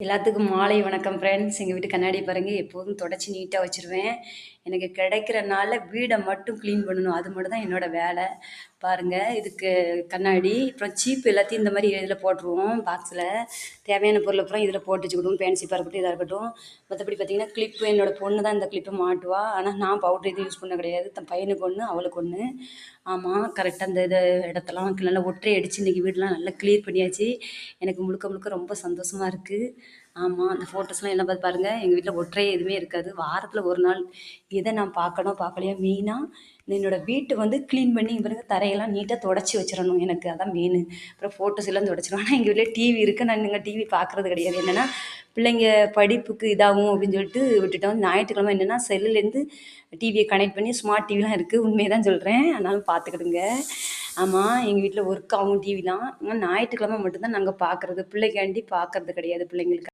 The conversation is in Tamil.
எல்லாத்துக்கும் மாலை வணக்கம் ஃப்ரெண்ட்ஸ். எங்கள் வீட்டு கண்ணாடி பாருங்கள், எப்போதும் தொடச்சி நீட்டாக வச்சுருவேன். எனக்கு கிடைக்கிற நாளில் வீடை மட்டும் க்ளீன் பண்ணணும், அது மட்டும் தான் என்னோடய வேலை. பாருங்கள், இதுக்கு கண்ணாடி அப்புறம் சீப்பு எல்லாத்தையும் இந்த மாதிரி இதில் போட்டுருவோம். பாக்ஸில் தேவையான பொருள் அப்புறம் இதில் போட்டு வச்சுக்கிடுவோம். பேன்சிப்பாக இருக்கட்டும், இதாக இருக்கட்டும். மற்றபடி பார்த்திங்கன்னா கிளிப்பு என்னோடய பொண்ணு தான் இந்த கிளிப்பை மாட்டுவா. ஆனால் நான் பவுட்ரு எதுவும் யூஸ் பண்ண கிடையாது. தன் பையனுக்கு ஒன்று, அவளுக்கு ஒன்று. ஆமாம், கரெக்டாக அந்த இடத்தெல்லாம் நல்லா ஒற்றை அடித்து இன்றைக்கி வீடெலாம் நல்லா க்ளியர் பண்ணியாச்சு. எனக்கு முழுக்க முழுக்க ரொம்ப சந்தோஷமாக இருக்குது. ஆமாம், அந்த ஃபோட்டோஸ்லாம் எல்லாம் பார்த்து பாருங்கள். எங்கள் வீட்டில் ஒற்றை எதுவுமே இருக்காது. வாரத்தில் ஒரு நாள் எதை நான் பார்க்கணும் பார்க்கலையா, மெயினாக என்னோடய வீட்டை வந்து க்ளீன் பண்ணி பாருங்கள், தரையெல்லாம் நீட்டாக தொடச்சி வச்சிடணும். எனக்கு அதான் மெயின். அப்புறம் ஃபோட்டோஸ் எல்லாம் தொடச்சிடுவேன். ஆனால் எங்கள் வீட்டில் டிவி இருக்குது. நான் நீங்கள் டிவி பார்க்குறது கிடையாது. என்னென்னா பிள்ளைங்க படிப்புக்கு இதாகும் அப்படின்னு சொல்லிட்டு விட்டுட்டோம். ஞாயிற்றுக்கிழமை என்னென்னா செல்லுலேருந்து டிவியை கனெக்ட் பண்ணி ஸ்மார்ட் டிவிலாம் இருக்குது. உண்மையை தான் சொல்கிறேன், ஆனாலும் பார்த்துக்கிடுங்க. ஆமாம், எங்கள் வீட்டில் ஒர்க் ஆகும் டிவிலாம். ஆனால் ஞாயிற்றுக்கிழமை மட்டும்தான் நாங்கள் பார்க்குறது. பிள்ளைக்காண்டி பார்க்குறது கிடையாது பிள்ளைங்களுக்கு.